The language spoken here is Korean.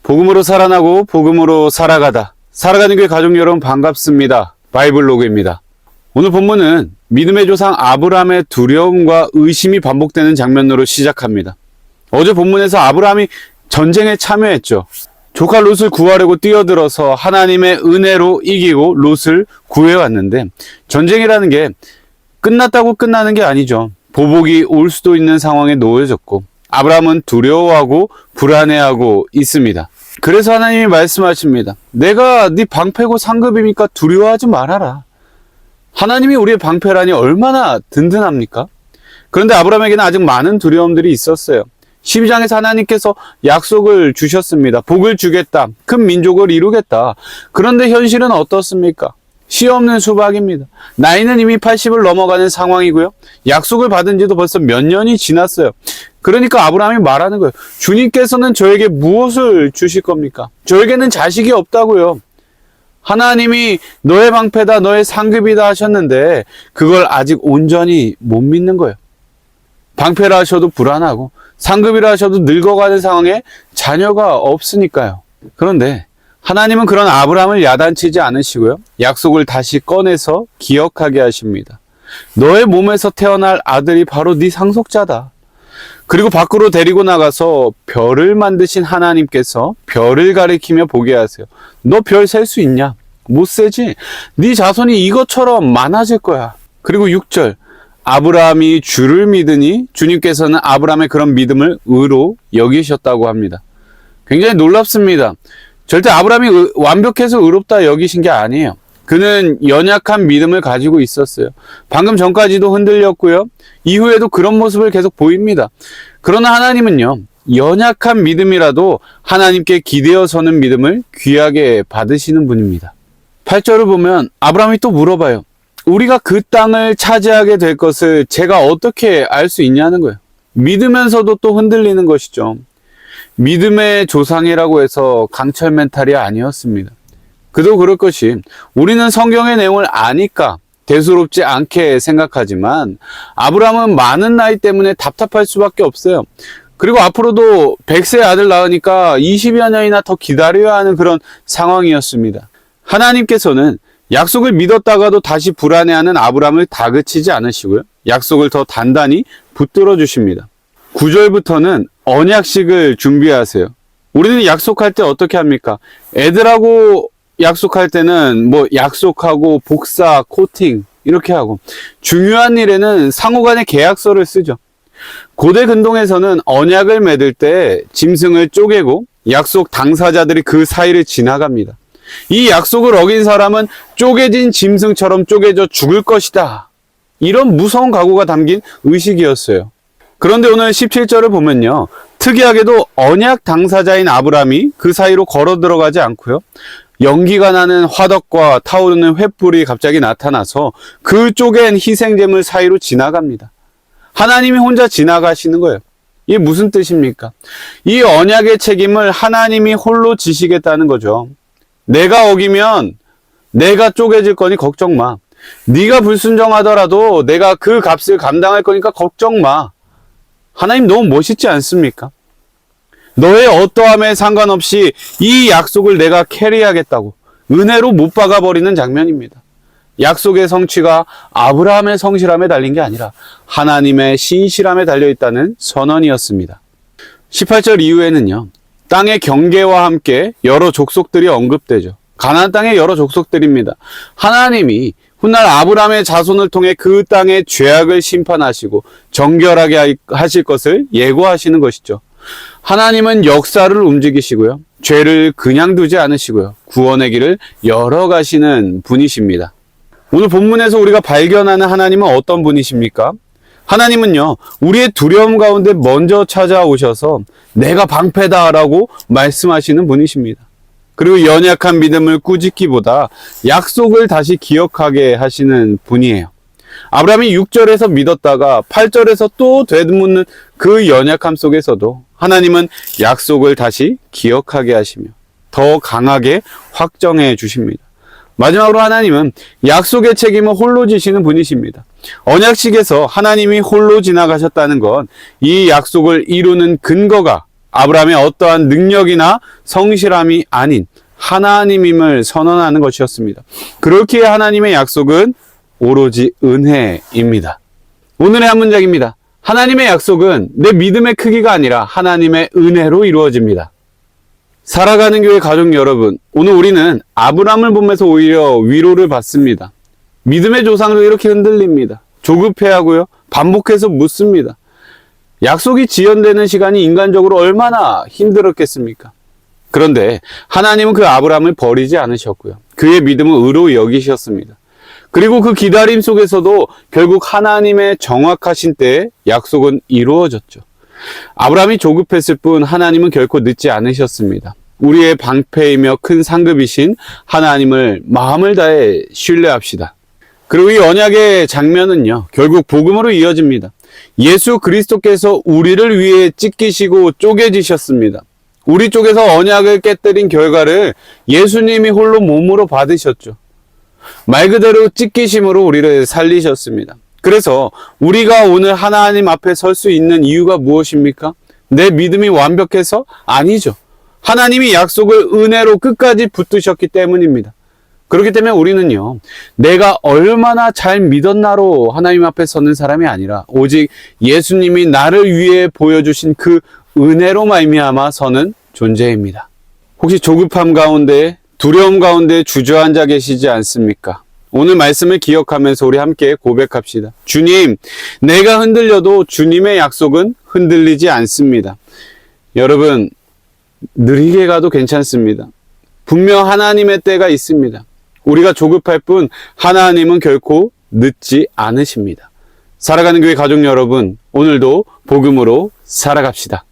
복음으로 살아나고 복음으로 살아가다. 살아가는 교회 가족 여러분 반갑습니다. 바이블로그입니다. 오늘 본문은 믿음의 조상 아브라함의 두려움과 의심이 반복되는 장면으로 시작합니다. 어제 본문에서 아브라함이 전쟁에 참여했죠. 조카 롯을 구하려고 뛰어들어서 하나님의 은혜로 이기고 롯을 구해왔는데, 전쟁이라는 게 끝났다고 끝나는 게 아니죠. 보복이 올 수도 있는 상황에 놓여졌고 아브라함은 두려워하고 불안해하고 있습니다. 그래서 하나님이 말씀하십니다. 내가 네 방패고 상급이니까 두려워하지 말아라. 하나님이 우리의 방패라니 얼마나 든든합니까? 그런데 아브라함에게는 아직 많은 두려움들이 있었어요. 12장에서 하나님께서 약속을 주셨습니다. 복을 주겠다. 큰 민족을 이루겠다. 그런데 현실은 어떻습니까? 씨 없는 수박입니다. 나이는 이미 80을 넘어가는 상황이고요. 약속을 받은 지도 벌써 몇 년이 지났어요. 그러니까 아브라함이 말하는 거예요. 주님께서는 저에게 무엇을 주실 겁니까? 저에게는 자식이 없다고요. 하나님이 너의 방패다, 너의 상급이다 하셨는데 그걸 아직 온전히 못 믿는 거예요. 방패라 하셔도 불안하고 상급이라 하셔도 늙어가는 상황에 자녀가 없으니까요. 그런데 하나님은 그런 아브라함을 야단치지 않으시고요. 약속을 다시 꺼내서 기억하게 하십니다. 너의 몸에서 태어날 아들이 바로 네 상속자다. 그리고 밖으로 데리고 나가서 별을 만드신 하나님께서 별을 가리키며 보게 하세요. 너 별 셀 수 있냐? 못 세지? 네 자손이 이것처럼 많아질 거야. 그리고 6절, 아브라함이 주를 믿으니 주님께서는 아브라함의 그런 믿음을 의로 여기셨다고 합니다. 굉장히 놀랍습니다. 절대 아브라함이 완벽해서 의롭다 여기신 게 아니에요. 그는 연약한 믿음을 가지고 있었어요. 방금 전까지도 흔들렸고요. 이후에도 그런 모습을 계속 보입니다. 그러나 하나님은요, 연약한 믿음이라도 하나님께 기대어 서는 믿음을 귀하게 받으시는 분입니다. 8절을 보면 아브라함이 또 물어봐요. 우리가 그 땅을 차지하게 될 것을 제가 어떻게 알 수 있냐는 거예요. 믿으면서도 또 흔들리는 것이죠. 믿음의 조상이라고 해서 강철 멘탈이 아니었습니다. 그도 그럴 것이, 우리는 성경의 내용을 아니까 대수롭지 않게 생각하지만 아브라함은 많은 나이 때문에 답답할 수밖에 없어요. 그리고 앞으로도 100세 아들 낳으니까 20여 년이나 더 기다려야 하는 그런 상황이었습니다. 하나님께서는 약속을 믿었다가도 다시 불안해하는 아브라함을 다그치지 않으시고요. 약속을 더 단단히 붙들어 주십니다. 9절부터는 언약식을 준비하세요. 우리는 약속할 때 어떻게 합니까? 애들하고 약속할 때는 약속하고 복사, 코팅 이렇게 하고, 중요한 일에는 상호간의 계약서를 쓰죠. 고대 근동에서는 언약을 맺을 때 짐승을 쪼개고 약속 당사자들이 그 사이를 지나갑니다. 이 약속을 어긴 사람은 쪼개진 짐승처럼 쪼개져 죽을 것이다. 이런 무서운 각오가 담긴 의식이었어요. 그런데 오늘 17절을 보면요, 특이하게도 언약 당사자인 아브라함이 그 사이로 걸어 들어가지 않고요, 연기가 나는 화덕과 타오르는 횃불이 갑자기 나타나서 그 쪼갠 희생제물 사이로 지나갑니다. 하나님이 혼자 지나가시는 거예요. 이게 무슨 뜻입니까? 이 언약의 책임을 하나님이 홀로 지시겠다는 거죠. 내가 어기면 내가 쪼개질 거니 걱정 마. 네가 불순종하더라도 내가 그 값을 감당할 거니까 걱정 마. 하나님 너무 멋있지 않습니까? 너의 어떠함에 상관없이 이 약속을 내가 캐리하겠다고 은혜로 못 박아버리는 장면입니다. 약속의 성취가 아브라함의 성실함에 달린 게 아니라 하나님의 신실함에 달려있다는 선언이었습니다. 18절 이후에는요, 땅의 경계와 함께 여러 족속들이 언급되죠. 가나안 땅의 여러 족속들입니다. 하나님이 훗날 아브라함의 자손을 통해 그 땅의 죄악을 심판하시고 정결하게 하실 것을 예고하시는 것이죠. 하나님은 역사를 움직이시고요, 죄를 그냥 두지 않으시고요, 구원의 길을 열어가시는 분이십니다. 오늘 본문에서 우리가 발견하는 하나님은 어떤 분이십니까? 하나님은요, 우리의 두려움 가운데 먼저 찾아오셔서 내가 방패다라고 말씀하시는 분이십니다. 그리고 연약한 믿음을 꾸짖기보다 약속을 다시 기억하게 하시는 분이에요. 아브라함이 6절에서 믿었다가 8절에서 또 되묻는 그 연약함 속에서도 하나님은 약속을 다시 기억하게 하시며 더 강하게 확정해 주십니다. 마지막으로 하나님은 약속의 책임을 홀로 지시는 분이십니다. 언약식에서 하나님이 홀로 지나가셨다는 건 이 약속을 이루는 근거가 아브라함의 어떠한 능력이나 성실함이 아닌 하나님임을 선언하는 것이었습니다. 그렇기에 하나님의 약속은 오로지 은혜입니다. 오늘의 한 문장입니다. 하나님의 약속은 내 믿음의 크기가 아니라 하나님의 은혜로 이루어집니다. 살아가는 교회 가족 여러분, 오늘 우리는 아브라함을 보면서 오히려 위로를 받습니다. 믿음의 조상도 이렇게 흔들립니다. 조급해하고요, 반복해서 묻습니다. 약속이 지연되는 시간이 인간적으로 얼마나 힘들었겠습니까? 그런데 하나님은 그 아브라함을 버리지 않으셨고요. 그의 믿음을 의로 여기셨습니다. 그리고 그 기다림 속에서도 결국 하나님의 정확하신 때에 약속은 이루어졌죠. 아브라함이 조급했을 뿐 하나님은 결코 늦지 않으셨습니다. 우리의 방패이며 큰 상급이신 하나님을 마음을 다해 신뢰합시다. 그리고 이 언약의 장면은요, 결국 복음으로 이어집니다. 예수 그리스도께서 우리를 위해 찢기시고 쪼개지셨습니다. 우리 쪽에서 언약을 깨뜨린 결과를 예수님이 홀로 몸으로 받으셨죠. 말 그대로 찢기심으로 우리를 살리셨습니다. 그래서 우리가 오늘 하나님 앞에 설 수 있는 이유가 무엇입니까? 내 믿음이 완벽해서? 아니죠. 하나님이 약속을 은혜로 끝까지 붙드셨기 때문입니다. 그렇기 때문에 우리는요, 내가 얼마나 잘 믿었나로 하나님 앞에 서는 사람이 아니라 오직 예수님이 나를 위해 보여주신 그 은혜로 말미암아 서는 존재입니다. 혹시 조급함 가운데, 두려움 가운데 주저앉아 계시지 않습니까? 오늘 말씀을 기억하면서 우리 함께 고백합시다. 주님, 내가 흔들려도 주님의 약속은 흔들리지 않습니다. 여러분, 느리게 가도 괜찮습니다. 분명 하나님의 때가 있습니다. 우리가 조급할 뿐 하나님은 결코 늦지 않으십니다. 살아가는 교회 가족 여러분, 오늘도 복음으로 살아갑시다.